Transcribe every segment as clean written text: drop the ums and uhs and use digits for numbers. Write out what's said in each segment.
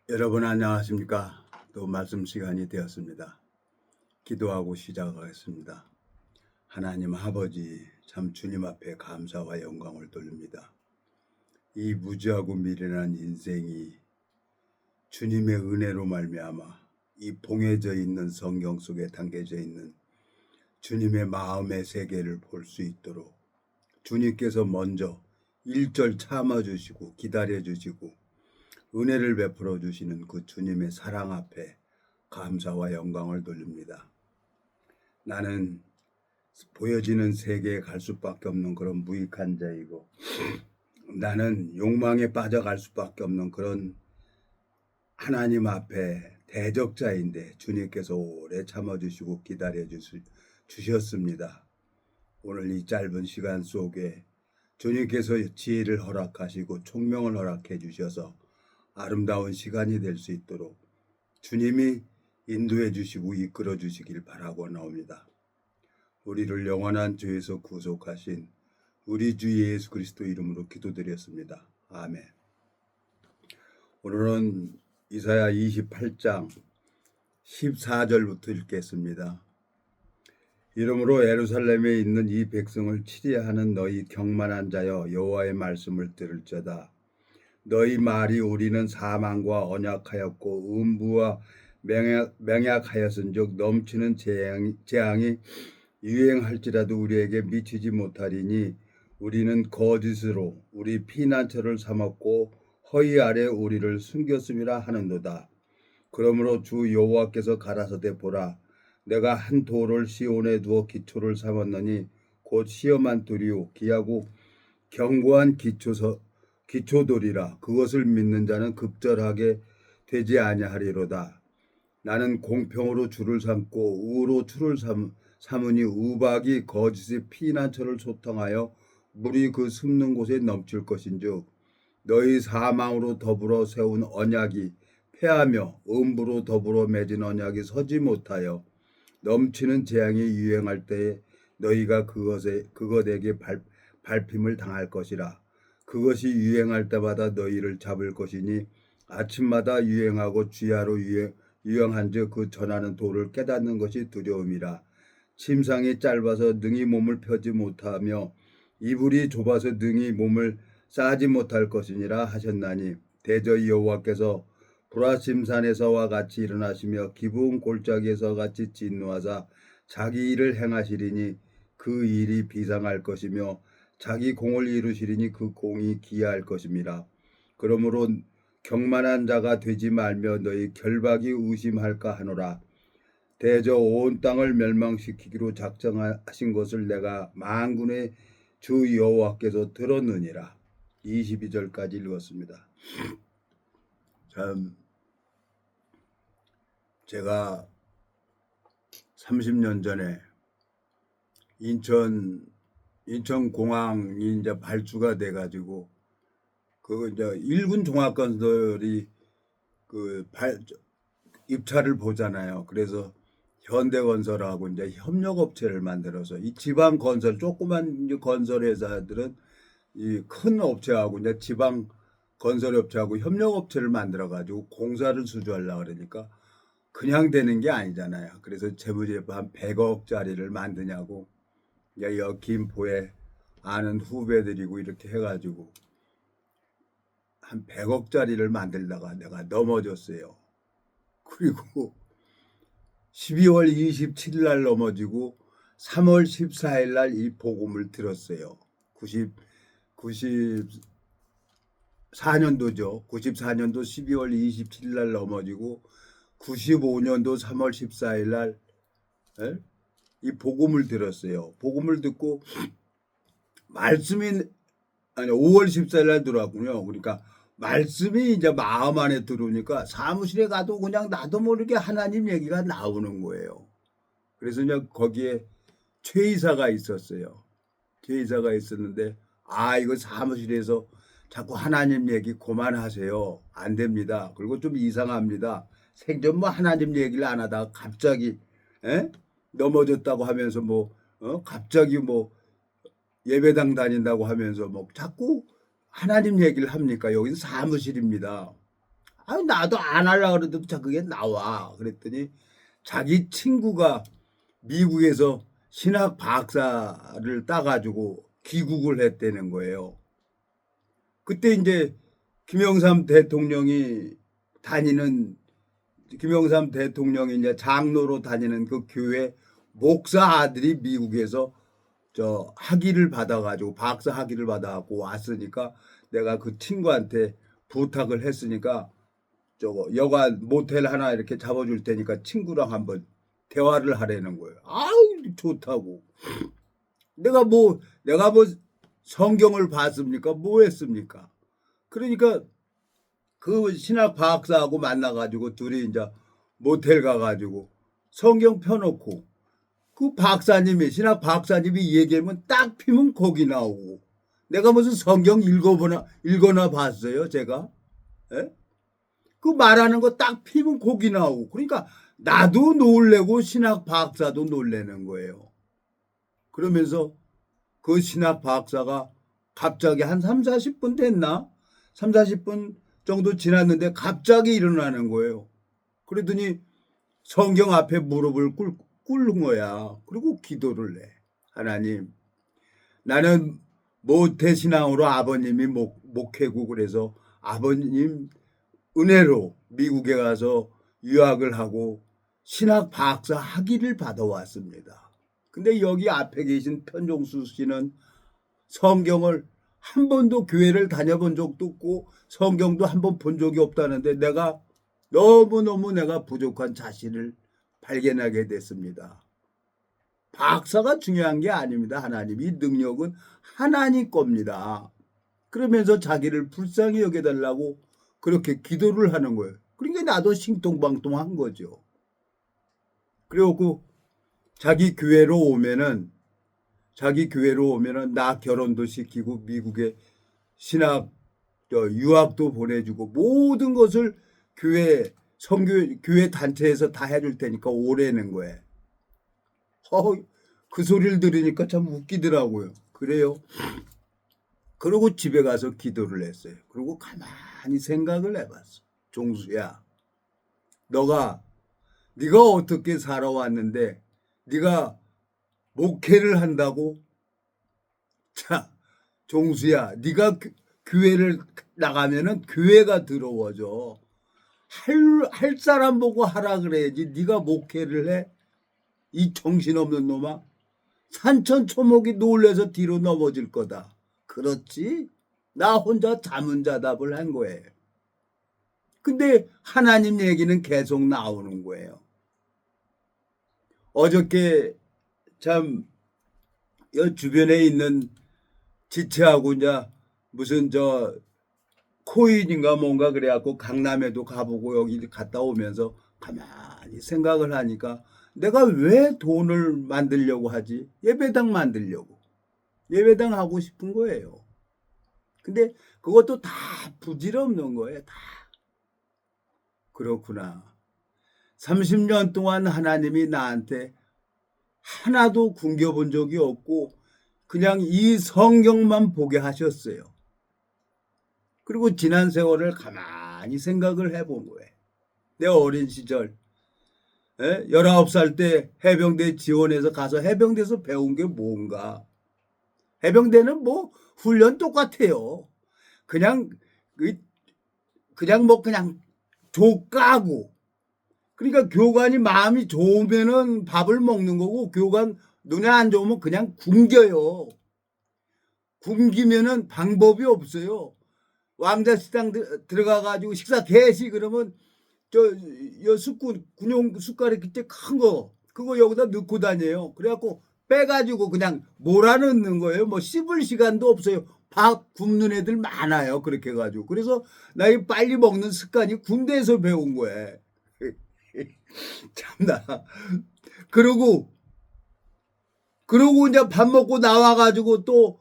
여러분 안녕하십니까? 또 말씀 시간이 되었습니다. 기도하고 시작하겠습니다. 하나님 아버지, 참 주님 앞에 감사와 영광을 돌립니다. 이 무지하고 미련한 인생이 주님의 은혜로 말미암아 이 봉해져 있는 성경 속에 담겨져 있는 주님의 마음의 세계를 볼 수 있도록 주님께서 먼저 1절 참아주시고 기다려주시고 은혜를 베풀어 주시는 그 주님의 사랑 앞에 감사와 영광을 돌립니다. 나는 보여지는 세계에 갈 수밖에 없는 그런 무익한 자이고, 나는 욕망에 빠져갈 수밖에 없는 그런 하나님 앞에 대적자인데 주님께서 오래 참아주시고 기다려 주셨습니다. 오늘 이 짧은 시간 속에 주님께서 지혜를 허락하시고 총명을 허락해 주셔서 아름다운 시간이 될 수 있도록 주님이 인도해 주시고 이끌어 주시길 바라고 나옵니다. 우리를 영원한 죄에서 구속하신 우리 주 예수 그리스도 이름으로 기도드렸습니다. 아멘. 오늘은 이사야 28장 14절부터 읽겠습니다. 이러므로 예루살렘에 있는 이 백성을 치리하는 너희 경만한 자여, 여호와의 말씀을 들을지어다. 너희 말이 우리는 사망과 언약하였고 음부와 맹약하였은즉 넘치는 재앙이 유행할지라도 우리에게 미치지 못하리니 우리는 거짓으로 우리 피난처를 삼았고 허위 아래 우리를 숨겼음이라 하는도다. 그러므로 주 여호와께서 가라사대 보라, 내가 한 돌을 시온에 두어 기초를 삼았느니 곧 시험한 돌이요 기하고 견고한 기초돌이라. 그것을 믿는 자는 급절하게 되지 아니하리로다. 나는 공평으로 줄을 삼고 우로 추를 삼으니 우박이 거짓의 피난처를 소탕하여 물이 그 숨는 곳에 넘칠 것인즉 너희 사망으로 더불어 세운 언약이 패하며 음부로 더불어 맺은 언약이 서지 못하여 넘치는 재앙이 유행할 때에 너희가 그것에게 밟힘을 당할 것이라. 그것이 유행할 때마다 너희를 잡을 것이니 아침마다 유행하고 주야로 유행한즉 그 전하는 도를 깨닫는 것이 두려움이라. 침상이 짧아서 능히 몸을 펴지 못하며 이불이 좁아서 능히 몸을 싸지 못할 것이니라 하셨나니 대저 여호와께서 브라심산에서와 같이 일어나시며 기브온 골짜기에서 같이 진노하사 자기 일을 행하시리니 그 일이 비상할 것이며 자기 공을 이루시리니 그 공이 기이할 것임이라. 그러므로 경만한 자가 되지 말며 너희 결박이 의심할까 하노라. 대저 온 땅을 멸망시키기로 작정하신 것을 내가 만군의 주 여호와께서 들었느니라. 22절까지 읽었습니다. 참 제가 30년 전에 인천공항이 이제 발주가 돼가지고 그 이제 일군 종합건설이 그 입찰을 보잖아요. 그래서 현대건설하고 이제 협력업체를 만들어서 이 지방 건설 조그만 건설 회사들은 이 큰 업체하고 이제 지방 건설업체하고 협력업체를 만들어가지고 공사를 수주하려고 그러니까 그냥 되는 게 아니잖아요. 그래서 재무제표 한 100억짜리를 만드냐고 여기 김포에 아는 후배들이고 이렇게 해가지고 한 100억짜리를 만들다가 내가 넘어졌어요. 그리고 12월 27일 날 넘어지고 3월 14일 날 이 복음을 들었어요. 94년도죠. 94년도 12월 27일 날 넘어지고 95년도 3월 14일 날 이 복음을 들었어요. 복음을 듣고 말씀이 5월 14일 날 들어왔군요. 그러니까 말씀이 이제 마음 안에 들어오니까 사무실에 가도 그냥 나도 모르게 하나님 얘기가 나오는 거예요. 그래서 이제 거기에 최 이사가 있었어요. 최 이사가 있었는데 이거 사무실에서 자꾸 하나님 얘기 그만하세요. 안 됩니다. 그리고 좀 이상합니다. 생전 뭐 하나님 얘기를 안 하다가 갑자기 넘어졌다고 하면서 갑자기 예배당 다닌다고 하면서 자꾸 하나님 얘기를 합니까? 여기는 사무실입니다. 아니 나도 안 하려고 그러는데도 자꾸 그게 나와. 그랬더니 자기 친구가 미국에서 신학 박사를 따가지고 귀국을 했다는 거예요. 그때 이제 김영삼 대통령이 다니는 김영삼 대통령이 이제 장로로 다니는 그 교회 목사 아들이 미국에서 저 학위를 받아가지고 박사 학위를 받아갖고 왔으니까 내가 그 친구한테 부탁을 했으니까 저거 여관 모텔 하나 이렇게 잡아줄 테니까 친구랑 한번 대화를 하라는 거예요. 아우 좋다고. 내가 뭐 성경을 봤습니까? 뭐 했습니까? 그러니까 그 신학 박사하고 만나가지고 둘이 이제 모텔 가가지고 성경 펴놓고 그 박사님이 신학 박사님이 얘기하면 딱 피면 거기 나오고 내가 무슨 성경 읽거나 봤어요 제가? 에? 그 말하는 거 딱 피면 거기 나오고 그러니까 나도 놀래고 신학 박사도 놀래는 거예요. 그러면서 그 신학 박사가 갑자기 한 3, 40분 됐나? 3, 40분 정도 지났는데 갑자기 일어나는 거예요. 그러더니 성경 앞에 무릎을 꿇는 거야. 그리고 기도를 해. 하나님, 나는 모태신앙으로 아버님이 목회고 그래서 아버님 은혜로 미국에 가서 유학을 하고 신학 박사 학위를 받아왔습니다. 근데 여기 앞에 계신 편종수 씨는 성경을 한 번도 교회를 다녀본 적도 없고 성경도 한 번 본 적이 없다는데 내가 너무너무 내가 부족한 자신을 발견하게 됐습니다. 박사가 중요한 게 아닙니다. 하나님. 이 능력은 하나님 겁니다. 그러면서 자기를 불쌍히 여겨달라고 그렇게 기도를 하는 거예요. 그러니까 나도 신통방통한 거죠. 그리고 자기 교회로 오면은 나 결혼도 시키고 미국에 신학 유학도 보내주고 모든 것을 교회 단체에서 다 해줄 테니까 오래는 거예요. 그 소리를 들으니까 참 웃기더라고요. 그래요. 그러고 집에 가서 기도를 했어요. 그리고 가만히 생각을 해봤어. 종수야, 네가 어떻게 살아왔는데 네가 목회를 한다고? 자, 종수야, 네가 교회를 나가면은 교회가 더러워져. 할 사람 보고 하라 그래야지. 네가 목회를 해? 이 정신없는 놈아. 산천초목이 놀래서 뒤로 넘어질 거다. 그렇지? 나 혼자 자문자답을 한 거예요. 근데 하나님 얘기는 계속 나오는 거예요. 어저께 참 주변에 있는 지체하고 이제 무슨 코인인가 뭔가 그래갖고 강남에도 가보고 여기 갔다 오면서 가만히 생각을 하니까 내가 왜 돈을 만들려고 하지? 예배당 만들려고. 예배당 하고 싶은 거예요. 근데 그것도 다 부질없는 거예요. 다. 그렇구나. 30년 동안 하나님이 나한테 하나도 굶겨본 적이 없고 그냥 이 성경만 보게 하셨어요. 그리고 지난 세월을 가만히 생각을 해본 거예요. 내 어린 시절 19살 때 해병대 지원해서 가서 해병대에서 배운 게 뭔가. 해병대는 뭐 훈련 똑같아요. 그냥 조 까고. 그러니까 교관이 마음이 좋으면은 밥을 먹는 거고 교관 눈에 안 좋으면 그냥 굶겨요. 굶기면은 방법이 없어요. 왕자 식당 들어가가지고 식사 개시 그러면 군용 숟가락 그때 큰 거 그거 여기다 넣고 다녀요. 그래갖고 빼가지고 그냥 몰아넣는 거예요. 뭐 씹을 시간도 없어요. 밥 굶는 애들 많아요. 그렇게 해가지고. 그래서 나 이 빨리 먹는 습관이 군대에서 배운 거예요. 참나. 그러고 이제 밥 먹고 나와가지고 또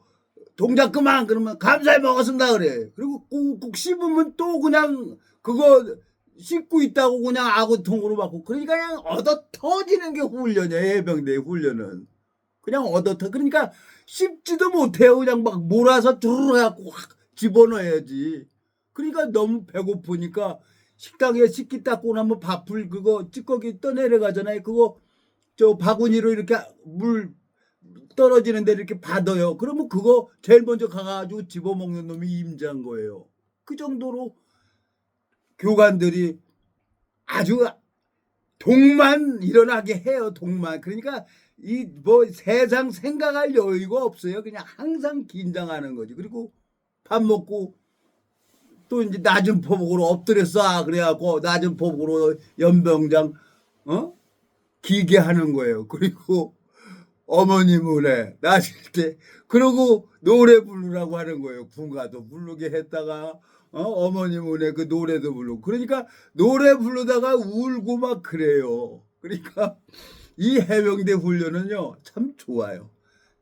동작 그만 그러면 감사히 먹었습니다 그래. 그리고 꾹꾹 씹으면 또 그냥 그거 씹고 있다고 그냥 아구통으로 받고 그러니까 그냥 얻어 터지는 게 훈련이야. 해병대 훈련은 그냥 얻어 터. 그러니까 씹지도 못해요. 그냥 막 몰아서 주르르 해갖고 확 집어넣어야지. 그러니까 너무 배고프니까 식당에 식기 닦고 나면 밥풀 그거 찌꺼기 떠내려가잖아요. 그거 저 바구니로 이렇게 물 떨어지는 데 이렇게 받아요. 그러면 그거 제일 먼저 가가지고 집어먹는 놈이 임자인 거예요. 그 정도로 교관들이 아주 독만 일어나게 해요. 독만. 그러니까 이 뭐 세상 생각할 여유가 없어요. 그냥 항상 긴장하는 거지. 그리고 밥 먹고 또 이제 낮은 포복으로 엎드려 쏴 그래갖고 낮은 포복으로 연병장 기게 하는 거예요. 그리고 어머님 은혜 나실 때 그러고 노래 부르라고 하는 거예요. 군가도 부르게 했다가 어머님 은혜 그 노래도 부르고 그러니까 노래 부르다가 울고 막 그래요. 그러니까 이 해병대 훈련은요 참 좋아요.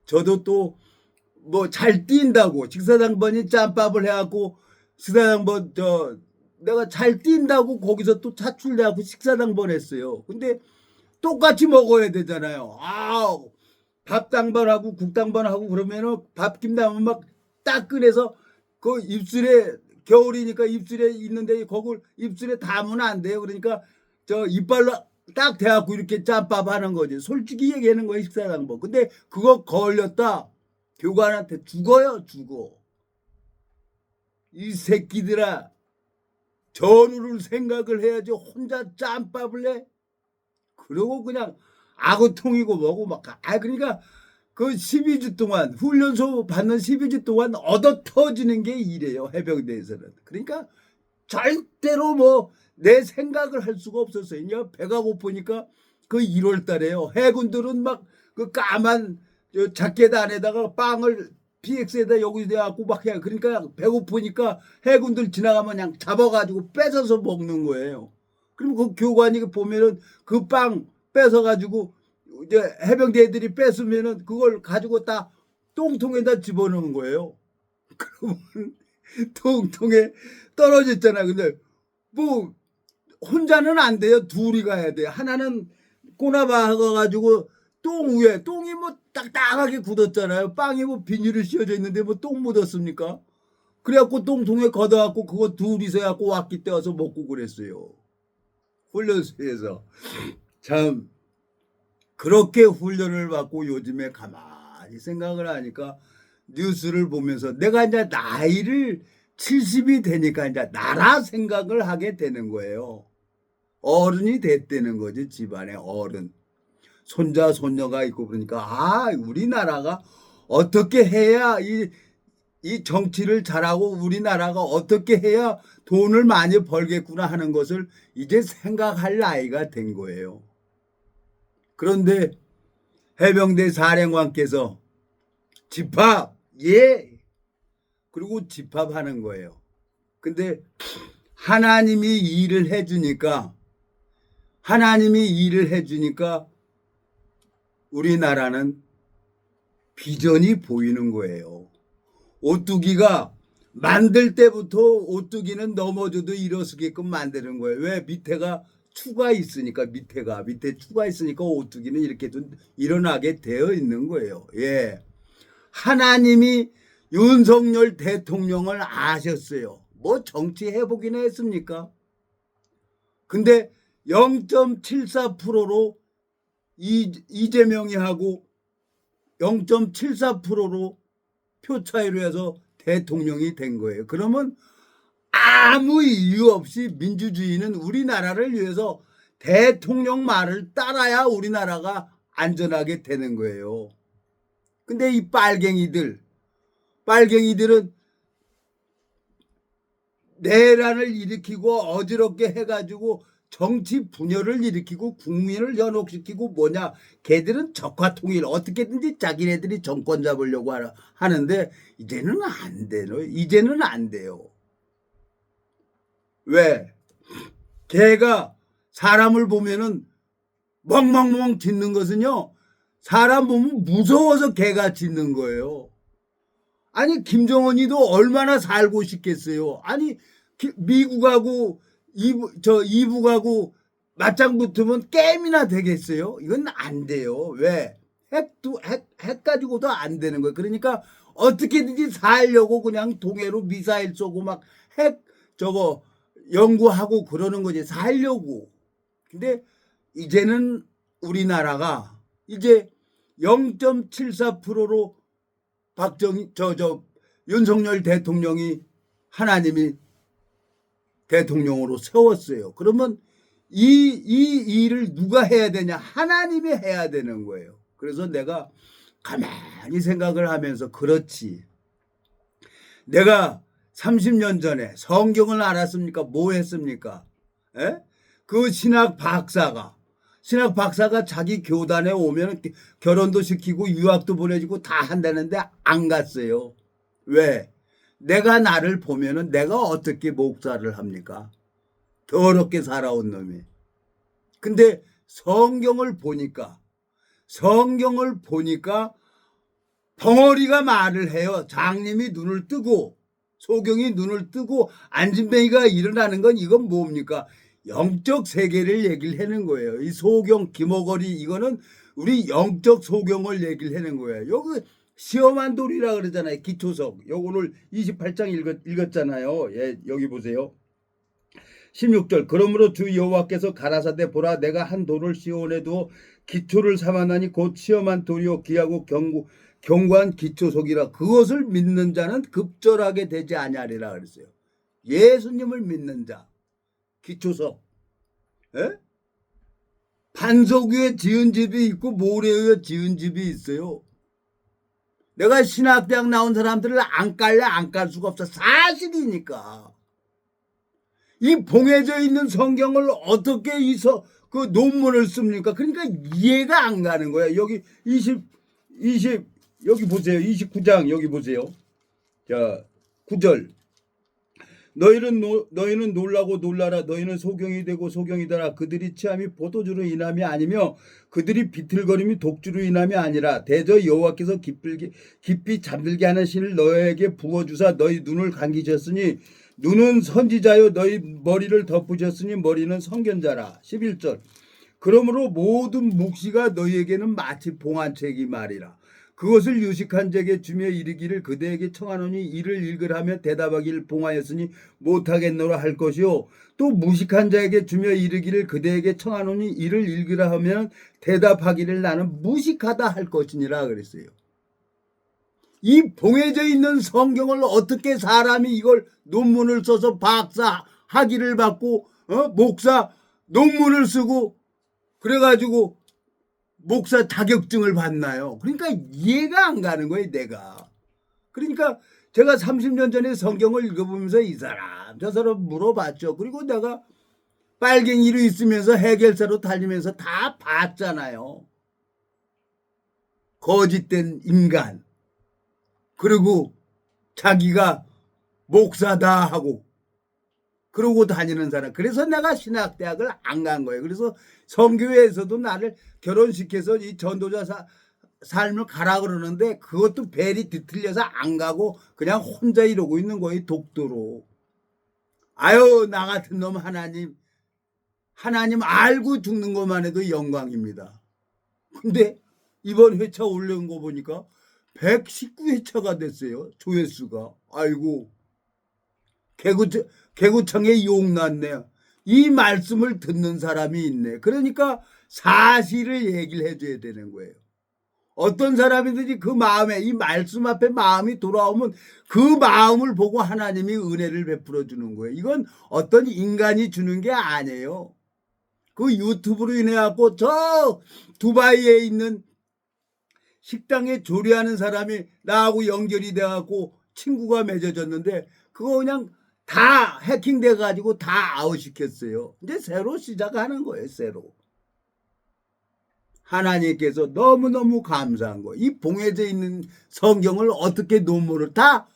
저도 또 뭐 잘 뛴다고 직사장번이 짬밥을 해갖고 식사장번 내가 잘 뛴다고 거기서 또 차출돼갖고 식사장번 했어요. 근데 똑같이 먹어야 되잖아요. 밥 당번하고 국 당번하고 그러면은 밥김 나오면 막 따끈해서 그 입술에 겨울이니까 입술에 있는데 그걸 입술에 담으면 안 돼요. 그러니까 저 이빨로 딱 대갖고 이렇게 짬밥 하는 거지. 솔직히 얘기하는 거예요. 식사장번. 근데 그거 걸렸다 교관한테 죽어요. 죽어. 이 새끼들아 전우를 생각을 해야지 혼자 짬밥을 해. 그러고 그냥 아구통이고 뭐고 막 그러니까 그 12주 동안 훈련소 받는 12주 동안 얻어 터지는 게 이래요. 해병대에서는. 그러니까 절대로 뭐 내 생각을 할 수가 없었어요. 그냥 배가 고프니까 그 1월 달에요. 해군들은 막 그 까만 자켓 안에다가 빵을 PX에다 여기 대갖고 막 해. 그러니까 배고프니까 해군들 지나가면 그냥 잡아가지고 뺏어서 먹는 거예요. 그럼 그 교관이 보면은 그 빵 뺏어가지고 이제 해병대 애들이 뺏으면은 그걸 가지고 다 똥통에다 집어넣는 거예요. 그러면 똥통에 떨어졌잖아. 근데 뭐 혼자는 안 돼요. 둘이 가야 돼. 하나는 꼬나박아가지고 똥 위에 똥이 뭐 딱딱하게 굳었잖아요. 빵이 뭐 비닐을 씌워져 있는데 뭐 똥 묻었습니까? 그래갖고 똥통에 걷어갖고 그거 둘이서 해갖고 왔기 떼어서 먹고 그랬어요. 훈련소에서. 참 그렇게 훈련을 받고 요즘에 가만히 생각을 하니까 뉴스를 보면서 내가 이제 나이를 70이 되니까 이제 나라 생각을 하게 되는 거예요. 어른이 됐다는 거지. 집안에 어른. 손자 손녀가 있고 그러니까 우리나라가 어떻게 해야 이 정치를 잘하고 우리나라가 어떻게 해야 돈을 많이 벌겠구나 하는 것을 이제 생각할 나이가 된 거예요. 그런데 해병대 사령관께서 집합 그리고 집합하는 거예요. 근데 하나님이 일을 해주니까 우리나라는 비전이 보이는 거예요. 오뚜기가 만들 때부터 오뚜기는 넘어져도 일어서게끔 만드는 거예요. 왜? 밑에가 추가 있으니까 밑에 추가 있으니까 오뚜기는 이렇게 일어나게 되어 있는 거예요. 예. 하나님이 윤석열 대통령을 아셨어요. 뭐 정치 해보긴 했습니까? 근데 0.74%로 이재명이 하고 0.74%로 표 차이로 해서 대통령이 된 거예요. 그러면 아무 이유 없이 민주주의는 우리나라를 위해서 대통령 말을 따라야 우리나라가 안전하게 되는 거예요. 근데 이 빨갱이들은 내란을 일으키고 어지럽게 해가지고 정치 분열을 일으키고 국민을 현혹시키고 걔들은 적화통일 어떻게든지 자기네들이 정권 잡으려고 하는데 이제는 안 돼요. 왜? 걔가 사람을 보면은 멍멍멍 짖는 것은요, 사람 보면 무서워서 걔가 짖는 거예요. 아니 김정은이도 얼마나 살고 싶겠어요. 아니 미국하고 이북하고 맞짱 붙으면 게임이나 되겠어요? 이건 안 돼요. 왜? 핵 가지고도 안 되는 거예요. 그러니까 어떻게든지 살려고 그냥 동해로 미사일 쏘고 막 핵 연구하고 그러는 거지, 살려고. 근데 이제는 우리나라가 이제 0.74%로 윤석열 대통령이 하나님이 대통령으로 세웠어요. 그러면 이 일을 누가 해야 되냐? 하나님이 해야 되는 거예요. 그래서 내가 가만히 생각을 하면서, 그렇지, 내가 30년 전에 성경을 알았습니까? 뭐 했습니까? 에? 그 신학 박사가 자기 교단에 오면 결혼도 시키고 유학도 보내주고 다 한다는데 안 갔어요. 왜? 내가 나를 보면은 내가 어떻게 목사를 합니까? 더럽게 살아온 놈이. 근데 성경을 보니까 벙어리가 말을 해요. 장님이 눈을 뜨고 소경이 눈을 뜨고 안진뱅이가 일어나는 건 이건 뭡니까? 영적 세계를 얘기를 하는 거예요. 이 소경, 김어거리, 이거는 우리 영적 소경을 얘기를 하는 거예요. 여기 시험한 돌이라 그러잖아요. 기초석. 요 오늘 28장 읽었잖아요. 예, 여기 보세요. 16절. 그러므로 주 여호와께서 가라사대 보라, 내가 한 돌을 시온에 두어 기초를 삼았나니 곧 시험한 돌이요 귀하고 견고한 기초석이라. 그것을 믿는 자는 급절하게 되지 아니하리라 그랬어요. 예수님을 믿는 자. 기초석. 에? 반석 위에 지은 집이 있고 모래 위에 지은 집이 있어요. 내가 신학대학 나온 사람들을 안 깔래 안 깔 수가 없어. 사실이니까. 이 봉해져 있는 성경을 어떻게 그 논문을 씁니까? 그러니까 이해가 안 가는 거야. 여기 20 여기 보세요. 29장 여기 보세요. 자, 9절. 너희는 놀라고 놀라라. 너희는 소경이 되고 소경이 되라. 그들이 취함이 포도주로 인함이 아니며 그들이 비틀거림이 독주로 인함이 아니라 대저 여호와께서 깊이 잠들게 하는 신을 너희에게 부어주사 너희 눈을 감기셨으니 눈은 선지자요 너희 머리를 덮으셨으니 머리는 선견자라. 11절. 그러므로 모든 묵시가 너희에게는 마치 봉한책이 말이라. 그것을 유식한 자에게 주며 이르기를 그대에게 청하노니 이를 읽으라며 대답하기를 봉하였으니 못하겠노라 할 것이요 또 무식한 자에게 주며 이르기를 그대에게 청하노니 이를 읽으라 하면 대답하기를 나는 무식하다 할 것이니라 그랬어요. 이 봉해져 있는 성경을 어떻게 사람이 이걸 논문을 써서 박사 학위를 받고 목사 논문을 쓰고 그래가지고 목사 자격증을 받나요? 그러니까 이해가 안 가는 거예요, 내가. 그러니까 제가 30년 전에 성경을 읽어보면서 이 사람 저 사람 물어봤죠. 그리고 내가 빨갱이로 있으면서 해결사로 달리면서 다 봤잖아요. 거짓된 인간. 그리고 자기가 목사다 하고 그러고 다니는 사람. 그래서 내가 신학대학을 안 간 거예요. 그래서 성교회에서도 나를 결혼시켜서 이 전도자 삶을 가라 그러는데 그것도 벨이 뒤틀려서 안 가고 그냥 혼자 이러고 있는 거예요. 독도로. 아유, 나 같은 놈 하나님 알고 죽는 것만 해도 영광입니다. 근데 이번 회차 올려온 거 보니까 119회차가 됐어요. 조회수가. 아이고, 개구청에 욕 났네요. 이 말씀을 듣는 사람이 있네. 그러니까 사실을 얘기를 해줘야 되는 거예요. 어떤 사람이든지 그 마음에 이 말씀 앞에 마음이 돌아오면 그 마음을 보고 하나님이 은혜를 베풀어 주는 거예요. 이건 어떤 인간이 주는 게 아니에요. 그 유튜브로 인해 갖고 저 두바이에 있는 식당에 조리하는 사람이 나하고 연결이 돼 갖고 친구가 맺어졌는데 그거 그냥 다 해킹돼 가지고 다 아웃시켰어요. 이제 새로 시작하는 거예요. 새로. 하나님께서 너무너무 감사한 거예요. 이 봉해져 있는 성경을 어떻게 논문을 다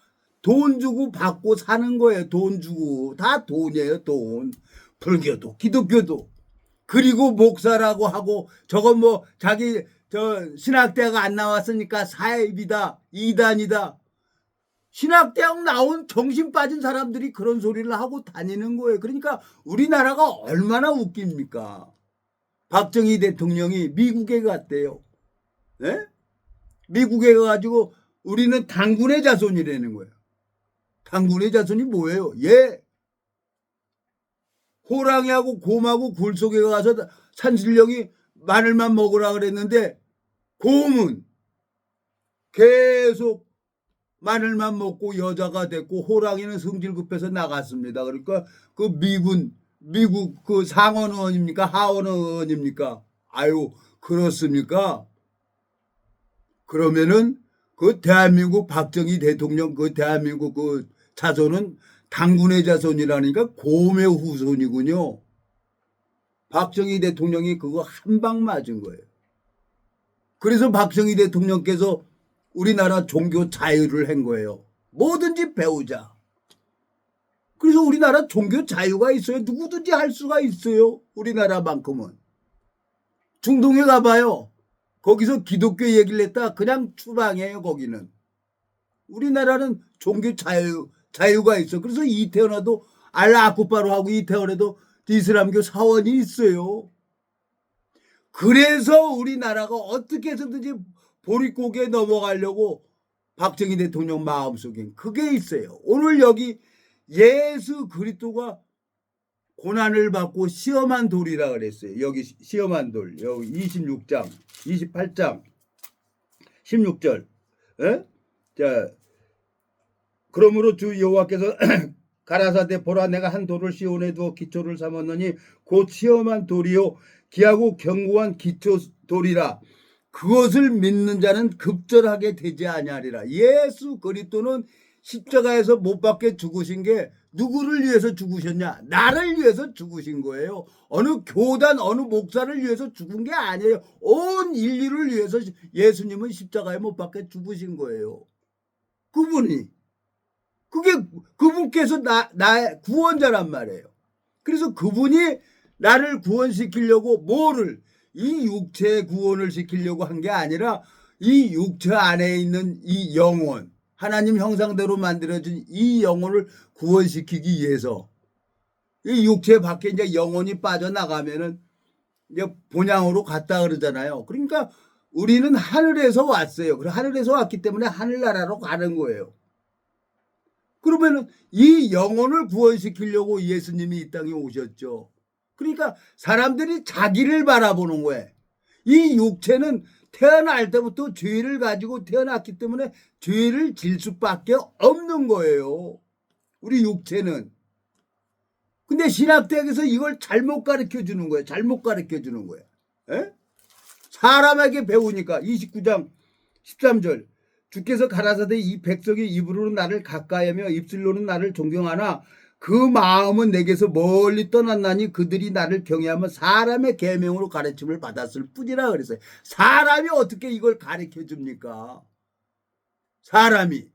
돈 주고 받고 사는 거예요. 돈 주고. 다 돈이에요. 돈. 불교도 기독교도. 그리고 목사라고 하고 저건 뭐 자기 신학대가 안 나왔으니까 사입이다. 이단이다. 신학대학 나온 정신 빠진 사람들이 그런 소리를 하고 다니는 거예요. 그러니까 우리나라가 얼마나 웃깁니까? 박정희 대통령이 미국에 갔대요. 네? 미국에 가가지고 우리는 당군의 자손이라는 거예요. 당군의 자손이 뭐예요? 예. 호랑이하고 곰하고 굴 속에 가서 산신령이 마늘만 먹으라 그랬는데 곰은 계속 마늘만 먹고 여자가 됐고 호랑이는 성질 급해서 나갔습니다. 그러니까 그 미국 그 상원 의원입니까? 하원 의원입니까? 아유, 그렇습니까? 그러면은 그 대한민국 박정희 대통령 그 대한민국 그 자손은 당군의 자손이라니까 곰의 후손이군요. 박정희 대통령이 그거 한 방 맞은 거예요. 그래서 박정희 대통령께서 우리나라 종교 자유를 한 거예요. 뭐든지 배우자. 그래서 우리나라 종교 자유가 있어요. 누구든지 할 수가 있어요. 우리나라만큼은. 중동에 가봐요. 거기서 기독교 얘기를 했다 그냥 추방해요. 거기는. 우리나라는 종교 자유가 있어. 그래서 이태원에도 알라 아쿠바로 하고 이태원에도 이슬람교 사원이 있어요. 그래서 우리나라가 어떻게 해서든지 보릿고개에 넘어가려고 박정희 대통령 마음속에 그게 있어요. 오늘 여기 예수 그리스도가 고난을 받고 시험한 돌이라 그랬어요. 여기 시험한 돌. 여기 26장, 28장, 16절. 에? 자, 그러므로 주 여호와께서 가라사대 보라 내가 한 돌을 시온에 두어 기초를 삼았느니 곧 시험한 돌이요 기하고 견고한 기초 돌이라. 그것을 믿는 자는 급절하게 되지 아니하리라. 예수 그리스도는 십자가에서 못 박혀 죽으신 게 누구를 위해서 죽으셨냐? 나를 위해서 죽으신 거예요. 어느 교단 어느 목사를 위해서 죽은 게 아니에요. 온 인류를 위해서 예수님은 십자가에 못 박혀 죽으신 거예요. 그분이 그게 그분께서 나의 구원자란 말이에요. 그래서 그분이 나를 구원시키려고 뭐를 이 육체의 구원을 시키려고 한 게 아니라 이 육체 안에 있는 이 영혼 하나님 형상대로 만들어진 이 영혼을 구원시키기 위해서 이 육체 밖에 이제 영혼이 빠져나가면은 이제 본향으로 갔다 그러잖아요. 그러니까 우리는 하늘에서 왔어요. 그리고 하늘에서 왔기 때문에 하늘나라로 가는 거예요. 그러면은 이 영혼을 구원시키려고 예수님이 이 땅에 오셨죠. 그러니까 사람들이 자기를 바라보는 거예요. 이 육체는 태어날 때부터 죄를 가지고 태어났기 때문에 죄를 질 수밖에 없는 거예요. 우리 육체는. 근데 신학대학에서 이걸 잘못 가르쳐 주는 거예요. 잘못 가르쳐 주는 거예요. 에? 사람에게 배우니까 29장 13절 주께서 가라사대 이 백성이 입으로는 나를 가까이하며 입술로는 나를 존경하나 그 마음은 내게서 멀리 떠났나니 그들이 나를 경외하면 사람의 계명으로 가르침을 받았을 뿐이라 그랬어요. 사람이 어떻게 이걸 가르쳐 줍니까? 사람이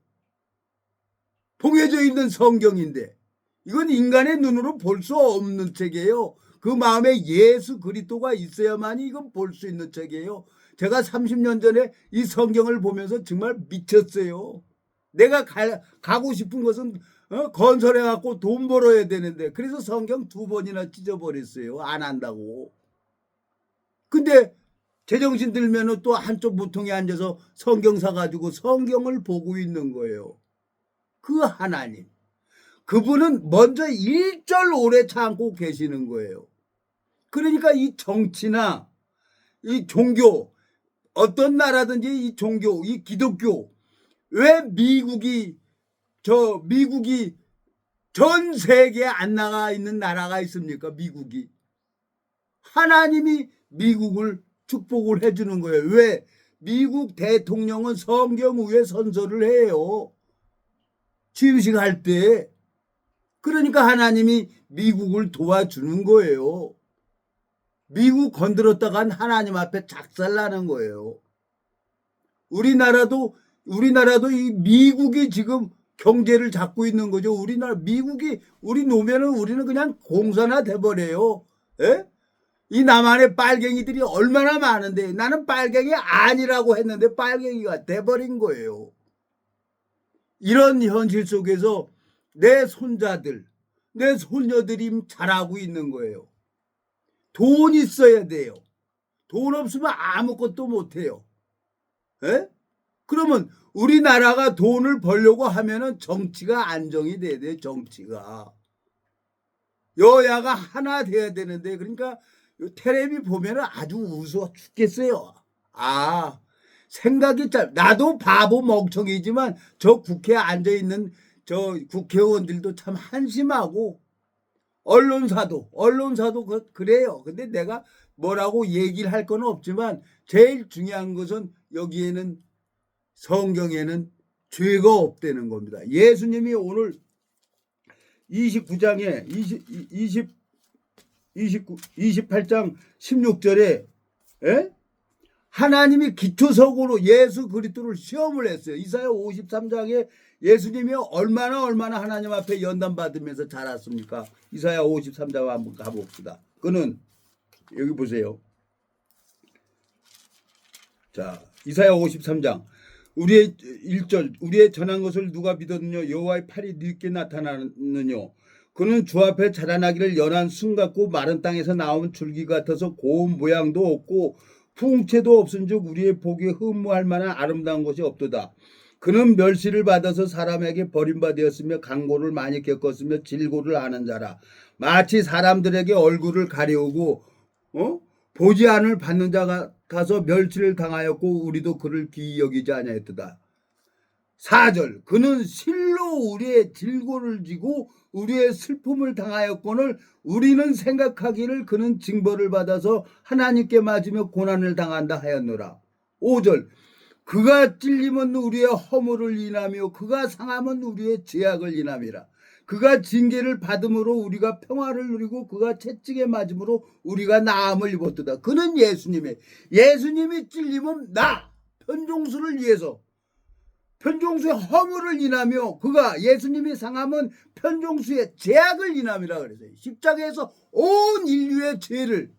봉해져 있는 성경인데 이건 인간의 눈으로 볼 수 없는 책이에요. 그 마음에 예수 그리스도가 있어야만이 이건 볼 수 있는 책이에요. 제가 30년 전에 이 성경을 보면서 정말 미쳤어요. 내가 가고 싶은 것은 건설해갖고 돈 벌어야 되는데 그래서 성경 2번이나 찢어버렸어요. 안 한다고. 근데 제정신 들면 또 한쪽 무통에 앉아서 성경 사가지고 성경을 보고 있는 거예요. 그 하나님. 그분은 먼저 1절 오래 참고 계시는 거예요. 그러니까 이 정치나 이 종교 어떤 나라든지 이 종교 이 기독교 왜 미국이 전 세계에 안 나가 있는 나라가 있습니까? 미국이. 하나님이 미국을 축복을 해주는 거예요. 왜? 미국 대통령은 성경 위에 선서를 해요. 취임식 할 때. 그러니까 하나님이 미국을 도와주는 거예요. 미국 건드렸다간 하나님 앞에 작살나는 거예요. 우리나라도 이 미국이 지금 경제를 잡고 있는 거죠. 우리나라 미국이 우리 놓으면은 우리는 그냥 공산화 돼버려요. 에? 이 남한의 빨갱이들이 얼마나 많은데 나는 빨갱이 아니라고 했는데 빨갱이가 돼버린 거예요. 이런 현실 속에서 내 손자들, 내 손녀들이 자라고 있는 거예요. 돈 있어야 돼요. 돈 없으면 아무것도 못해요. 에? 그러면 우리나라가 돈을 벌려고 하면은 정치가 안정이 돼야 돼요. 정치가. 여야가 하나 돼야 되는데, 그러니까 텔레비 보면은 아주 우스워 죽겠어요. 아, 생각이 나도 바보 멍청이지만 저 국회에 앉아 있는 저 국회의원들도 참 한심하고 언론사도 그래요. 근데 내가 뭐라고 얘기를 할 건 없지만 제일 중요한 것은 여기에는 성경에는 죄가 없다는 겁니다. 예수님이 오늘 29장에 28장 16절에 하나님이 기초석으로 예수 그리스도를 시험을 했어요. 이사야 53장에 예수님이 얼마나 하나님 앞에 연단 받으면서 자랐습니까? 이사야 53장 한번 가봅시다. 그는 여기 보세요. 자, 이사야 53장 우리의 1절 우리의 전한 것을 누가 믿었느냐 여호와의 팔이 늦게 나타나느냐 그는 주 앞에 자라나기를 연한 순 같고 마른 땅에서 나온 줄기 같아서 고운 모양도 없고 풍채도 없은즉 우리의 보기에 흠모할 만한 아름다운 것이 없도다. 그는 멸시를 받아서 사람에게 버림받았으며 강고를 많이 겪었으며 질고를 아는 자라. 마치 사람들에게 얼굴을 가려우고 보지 않을 받는 자 같아서 멸시를 당하였고 우리도 그를 귀히 여기지 아니하였도다. 4절 그는 실로 우리의 질고를 지고 우리의 슬픔을 당하였거늘 우리는 생각하기를 그는 징벌을 받아서 하나님께 맞으며 고난을 당한다 하였노라. 5절 그가 찔림은 우리의 허물을 인하며 그가 상함은 우리의 죄악을 인함이라. 그가 징계를 받음으로 우리가 평화를 누리고 그가 채찍에 맞음으로 우리가 나음을 입었도다. 그는 예수님이 찔림은 나 편종수를 위해서 편종수의 허물을 인하며 그가 예수님이 상함은 편종수의 죄악을 인함이라 그랬어요. 십자가에서 온 인류의 죄를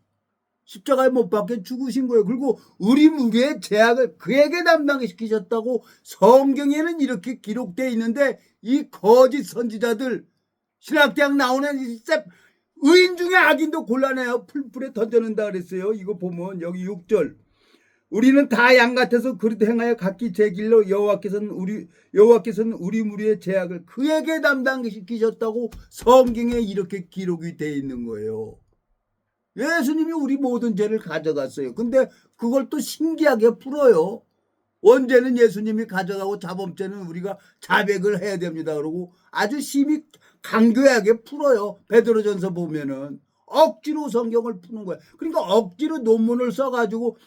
십자가에 못 박혀 죽으신 거예요. 그리고 우리의 죄악을 그에게 담당시키셨다고 성경에는 이렇게 기록되어 있는데 이 거짓 선지자들 신학대학 나오는 진짜 의인 중에 악인도 곤란해요. 풀풀에 던져낸다 그랬어요. 이거 보면 여기 6절 우리는 다 양 같아서 그릇 행하여 각기 제 길로 여호와께서는 우리 무리의 죄악을 그에게 담당시키셨다고 성경에 이렇게 기록이 되어 있는 거예요. 예수님이 우리 모든 죄를 가져갔어요. 근데 그걸 또 신기하게 풀어요. 원죄는 예수님이 가져가고 자범죄는 우리가 자백을 해야 됩니다. 그러고 아주 심히 강교하게 풀어요. 베드로전서 보면은 억지로 성경을 푸는 거예요. 그러니까 억지로 논문을 써가지고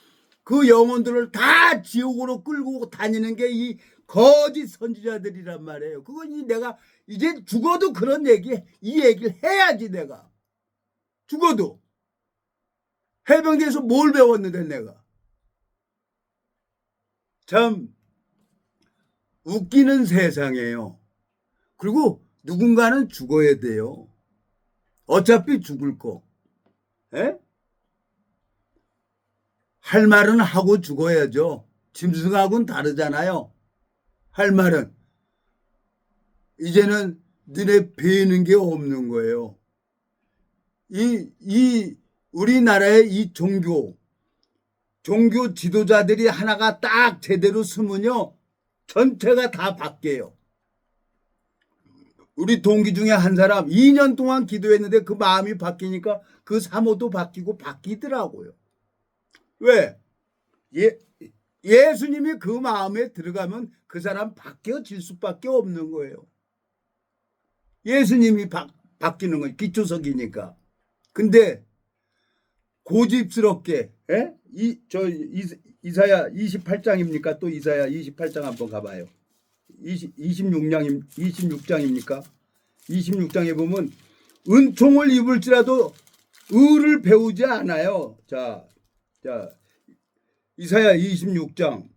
그 영혼들을 다 지옥으로 끌고 다니는 게 이 거짓 선지자들이란 말이에요. 그건 내가 이제 죽어도 이 얘기를 해야지. 내가 죽어도 해병대에서 뭘 배웠는데 내가 참 웃기는 세상이에요. 그리고 누군가는 죽어야 돼요. 어차피 죽을 거. 할 말은 하고 죽어야죠. 짐승하고는 다르잖아요. 할 말은 이제는 눈에 뵈는 게 없는 거예요. 우리나라의 이 종교 지도자들이 하나가 딱 제대로 쓰면요 전체가 다 바뀌어요. 우리 동기 중에 한 사람 2년 동안 기도했는데 그 마음이 바뀌니까 그 사모도 바뀌더라고요. 왜? 예수님이 그 마음에 들어가면 그 사람 바뀌어질 수밖에 없는 거예요. 예수님이 바뀌는 거예요. 기초석이니까. 근데 고집스럽게 이사야 28장입니까? 또 이사야 28장 한번 가봐요. 26장입니까? 26장에 보면 은총을 입을지라도 의를 배우지 않아요. 자 이사야 26장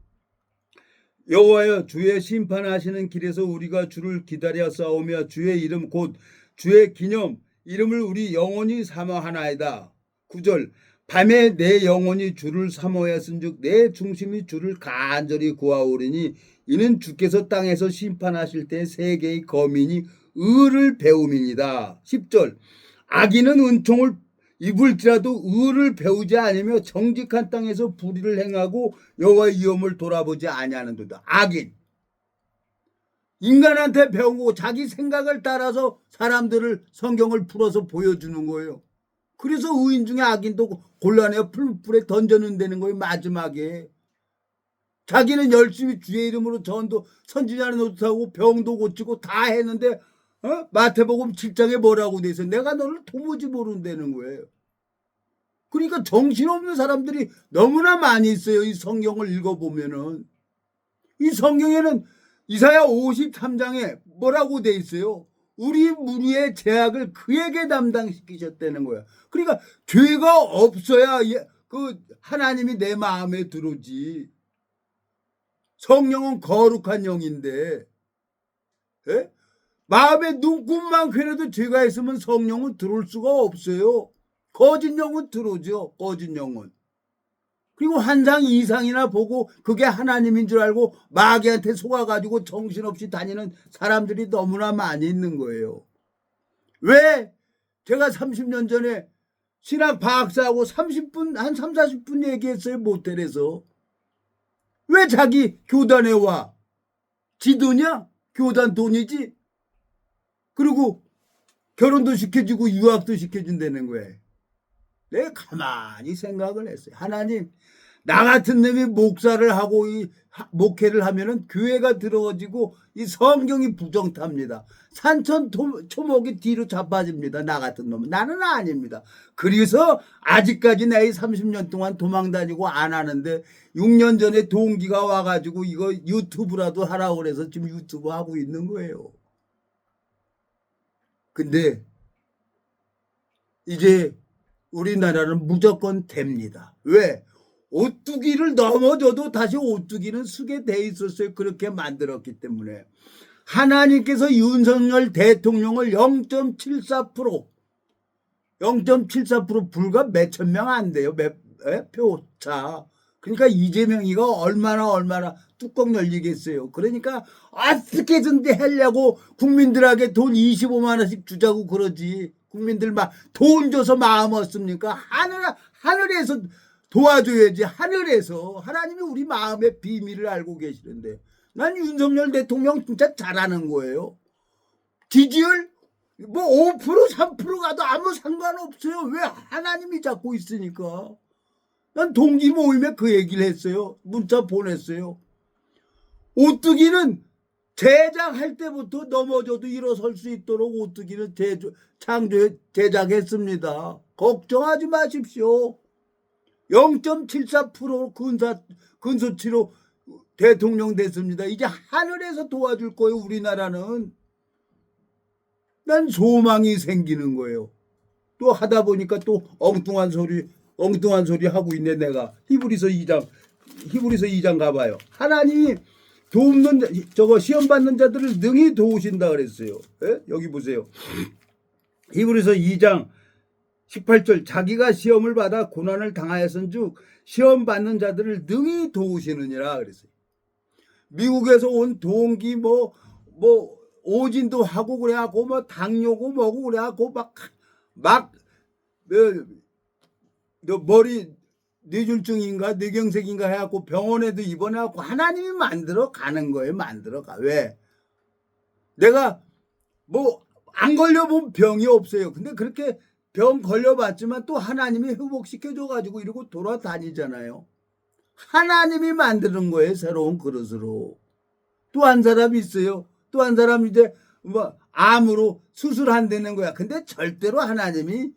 여호와여 주의 심판하시는 길에서 우리가 주를 기다려 싸우며 주의 이름 곧 주의 기념 이름을 우리 영원히 사모하나이다. 9절 밤에 내 영혼이 주를 사모하였은즉 내 중심이 주를 간절히 구하오리니 이는 주께서 땅에서 심판하실 때 세계의 거민이 의를 배움이니이다. 10절 악인은 은총을 입을지라도 의를 배우지 않으며 정직한 땅에서 불의를 행하고 여호와의 위엄을 돌아보지 아니하는도다. 악인 인간한테 배우고 자기 생각을 따라서 사람들을 성경을 풀어서 보여주는 거예요. 그래서 의인 중에 악인도 곤란해요. 풀에 던져놓는다는 거예요. 마지막에 자기는 열심히 주의 이름으로 전도 선지자 노릇하고 병도 고치고 다 했는데 마태복음 7장에 뭐라고 돼 있어? 내가 너를 도무지 모른다는 거예요. 그러니까 정신없는 사람들이 너무나 많이 있어요. 이 성경을 읽어보면은 이 성경에는 이사야 53장에 뭐라고 돼 있어요? 우리 무리의 죄악을 그에게 담당시키셨다는 거야. 그러니까 죄가 없어야 그 하나님이 내 마음에 들어오지. 성령은 거룩한 영인데 마음에 눈곱만큼이라도 죄가 있으면 성령은 들어올 수가 없어요. 거짓 영은 들어오죠. 거짓 영은. 그리고 환상 이상이나 보고 그게 하나님인 줄 알고 마귀한테 속아가지고 정신없이 다니는 사람들이 너무나 많이 있는 거예요. 왜? 제가 30년 전에 신학 박사하고 30분, 한 3, 40분 얘기했어요. 모텔에서. 왜 자기 교단에 와? 지 돈이야? 교단 돈이지? 그리고 결혼도 시켜주고 유학도 시켜준다는 거예요. 내가 가만히 생각을 했어요. 하나님, 나 같은 놈이 목사를 하고 이 목회를 하면은 교회가 들어가지고 이 성경이 부정탑니다. 산천 초목이 뒤로 자빠집니다. 나 같은 놈은. 나는 아닙니다. 그래서 아직까지 내 30년 동안 도망 다니고 안 하는데 6년 전에 동기가 와가지고 이거 유튜브라도 하라고 그래서 지금 유튜브 하고 있는 거예요. 근데 이제 우리나라는 무조건 됩니다. 왜? 오뚜기를 넘어져도 다시 오뚜기는 쓰게 돼 있었어요. 그렇게 만들었기 때문에. 하나님께서 윤석열 대통령을 0.74% 불과 몇천 명 안 돼요. 표차. 그러니까 이재명이가 얼마나 뚜껑 열리겠어요. 그러니까 어떻게든지 하려고 국민들에게 돈 25만 원씩 주자고 그러지. 국민들 막 돈 줘서 마음 얻습니까? 하늘에서 도와줘야지. 하늘에서. 하나님이 우리 마음의 비밀을 알고 계시는데 난 윤석열 대통령 진짜 잘하는 거예요. 지지율 뭐 5% 3% 가도 아무 상관없어요. 왜? 하나님이 잡고 있으니까. 난 동기 모임에 그 얘기를 했어요. 문자 보냈어요. 오뚜기는 제작할 때부터 넘어져도 일어설 수 있도록 오뚜기는 제작했습니다. 걱정하지 마십시오. 0.74% 근소치로 대통령 됐습니다. 이제 하늘에서 도와줄 거예요. 우리나라는. 난 소망이 생기는 거예요. 또 하다 보니까 또 엉뚱한 소리 하고 있네. 내가 히브리서 2장 가봐요. 하나님이 돕는 저거 시험 받는 자들을 능히 도우신다 그랬어요. 예? 여기 보세요. 히브리서 2장 18절 자기가 시험을 받아 고난을 당하였은즉 시험 받는 자들을 능히 도우시느니라 그랬어요. 미국에서 온 동기 뭐 오진도 하고 그래갖고 뭐 당뇨고 뭐고 그래갖고 막 머리 뇌졸중인가 뇌경색인가 해갖고 병원에도 입원해갖고 하나님이 만들어 가는 거예요. 만들어 가. 왜? 내가 뭐 안 걸려본 병이 없어요. 근데 그렇게 병 걸려봤지만 또 하나님이 회복시켜줘가지고 이러고 돌아다니잖아요. 하나님이 만드는 거예요. 새로운 그릇으로. 또 한 사람이 있어요. 또 한 사람이 이제 뭐 암으로 수술한다는 거야. 근데 절대로 하나님이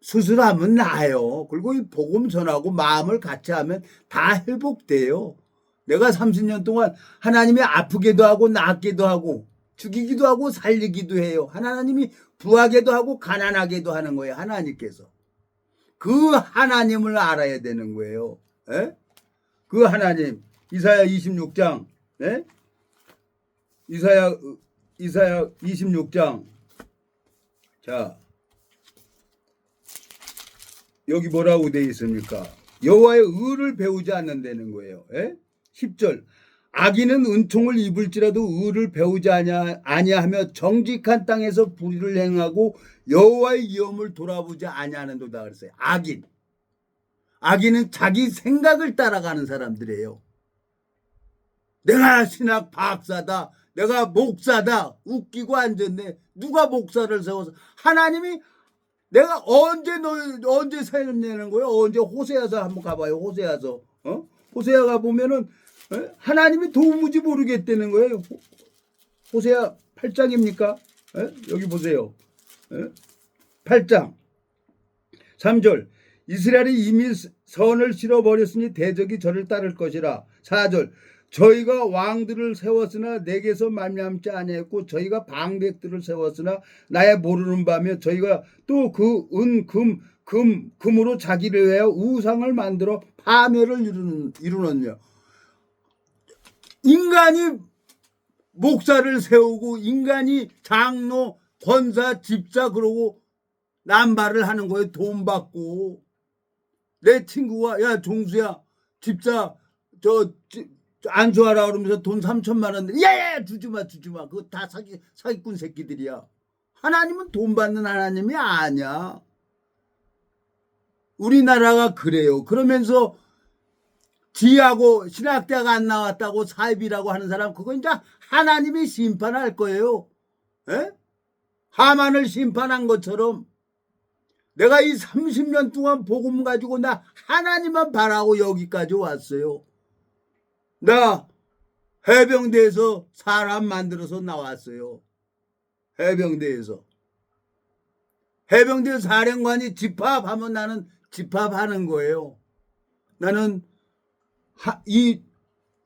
수술하면 나아요. 그리고 이 복음 전하고 마음을 같이 하면 다 회복돼요. 내가 30년 동안 하나님이 아프게도 하고 낫게도 하고 죽이기도 하고 살리기도 해요. 하나님이 부하게도 하고 가난하게도 하는 거예요. 하나님께서. 그 하나님을 알아야 되는 거예요. 에? 그 하나님. 이사야 26장. 에? 이사야 26장. 자. 여기 뭐라고 되어 있습니까? 여호와의 의를 배우지 않는다는 거예요. 에? 10절. 악인은 은총을 입을지라도 의를 배우지 아니하며 정직한 땅에서 불의를 행하고 여호와의 위엄을 돌아보지 아니하는도다 그랬어요. 악인은 자기 생각을 따라가는 사람들이에요. 내가 신학 박사다, 내가 목사다. 웃기고 앉았네. 누가 목사를 세워서. 하나님이 내가 언제 세우냐는 거예요. 언제 호세아서 한번 가봐요. 호세아서. 호세아 가보면은 하나님이 도무지 모르겠다는 거예요. 호세아 8장입니까? 여기 보세요. 8장 3절 이스라엘이 이미 선을 실어버렸으니 대적이 저를 따를 것이라. 4절 저희가 왕들을 세웠으나 내게서 말미암지 아니했고 저희가 방백들을 세웠으나 나의 모르는 바며 저희가 또 그 금으로 자기를 위하여 우상을 만들어 파멸을 이루느냐. 인간이 목사를 세우고 인간이 장로, 권사, 집사 그러고 남발을 하는 거예요. 돈 받고. 내 친구가 야 종수야 집사 안수하라 그러면서 돈 3천만 원 야야 주지마 그거 다 사기꾼 새끼들이야. 하나님은 돈 받는 하나님이 아니야. 우리나라가 그래요. 그러면서 지하고 신학대학 안 나왔다고 사입이라고 하는 사람 그거 이제 하나님이 심판할 거예요. 하만을 심판한 것처럼 내가 이 30년 동안 복음 가지고 나 하나님만 바라고 여기까지 왔어요. 나 해병대에서 사람 만들어서 나왔어요. 해병대 사령관이 집합하면 나는 집합하는 거예요. 나는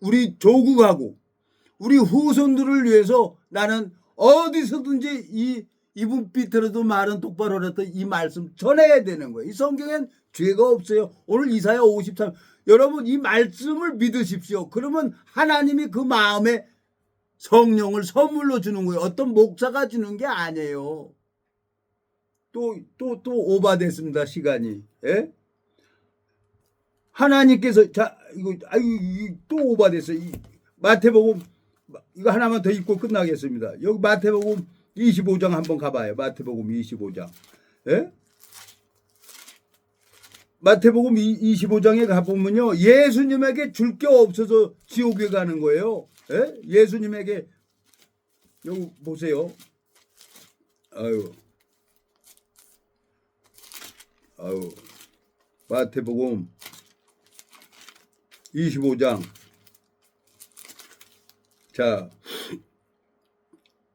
우리 조국하고 우리 후손들을 위해서 나는 어디서든지 이분 삐뚤어도 말은 똑바로 했던 이 말씀 전해야 되는 거예요. 이 성경엔 죄가 없어요. 오늘 이사야 53 여러분 이 말씀을 믿으십시오. 그러면 하나님이 그 마음에 성령을 선물로 주는 거예요. 어떤 목사가 주는 게 아니에요. 또 오바됐습니다. 시간이. 하나님께서 이거 또 오바됐어요. 마태복음 이거 하나만 더 읽고 끝나겠습니다. 여기 마태복음 25장 한번 가봐요. 마태복음 25장. 마태복음 25장에 가보면요. 예수님에게 줄 게 없어서 지옥에 가는 거예요. 예수님에게 여기 보세요. 아유. 마태복음 25장. 자,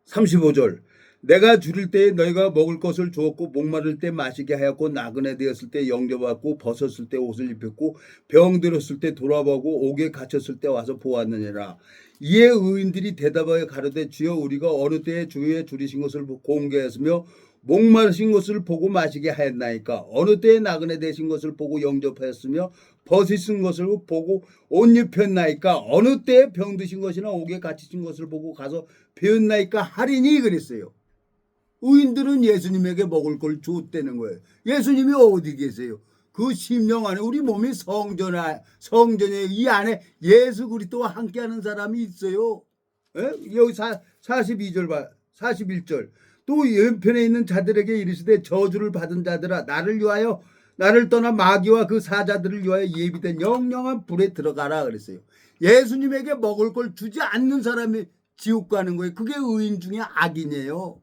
35절. 내가 줄일 때에 너희가 먹을 것을 주었고 목마를 때 마시게 하였고 나그네 되었을 때 영접받고 벗었을 때 옷을 입혔고 병들었을 때 돌아보고 옥에 갇혔을 때 와서 보았느니라. 이에 의인들이 대답하여 가로되 주여 우리가 어느 때에 주의 줄이신 것을 공개했으며 목마르신 것을 보고 마시게 하였나이까. 어느 때에 나그네 되신 것을 보고 영접하였으며 벗으신 것을 보고 옷 입혔나이까. 어느 때에 병드신 것이나 옥에 갇히신 것을 보고 가서 배웠나이까 하리니 그랬어요. 의인들은 예수님에게 먹을 걸 줬다는 거예요. 예수님이 어디 계세요? 그 심령 안에 우리 몸이 성전에 이 안에 예수 그리스도와 함께하는 사람이 있어요. 여기 42절 봐. 41절. 또 왼편에 있는 자들에게 이르시되 저주를 받은 자들아 나를 위하여 나를 떠나 마귀와 그 사자들을 위하여 예비된 영영한 불에 들어가라 그랬어요. 예수님에게 먹을 걸 주지 않는 사람이 지옥 가는 거예요. 그게 의인 중에 악인이에요.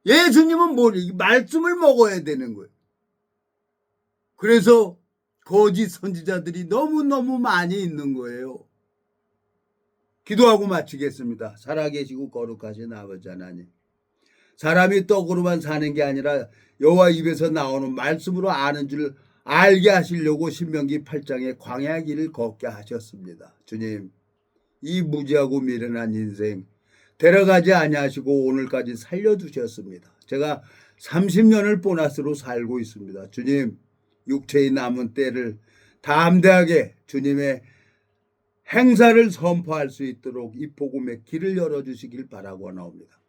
예수님은 말씀을 먹어야 되는 거예요. 그래서 거짓 선지자들이 너무너무 많이 있는 거예요. 기도하고 마치겠습니다. 살아계시고 거룩하신 아버지 하나님. 사람이 떡으로만 사는 게 아니라 여호와 입에서 나오는 말씀으로 아는 줄 알게 하시려고 신명기 8장에 광야 길을 걷게 하셨습니다. 주님, 이 무지하고 미련한 인생 데려가지 아니하시고 오늘까지 살려주셨습니다. 제가 30년을 보너스로 살고 있습니다. 주님, 육체의 남은 때를 담대하게 주님의 행사를 선포할 수 있도록 이 복음의 길을 열어주시길 바라고 나옵니다.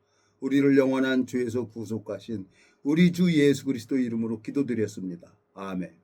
우리를 영원한 죄에서 구속하신 우리 주 예수 그리스도 이름으로 기도드렸습니다. 아멘.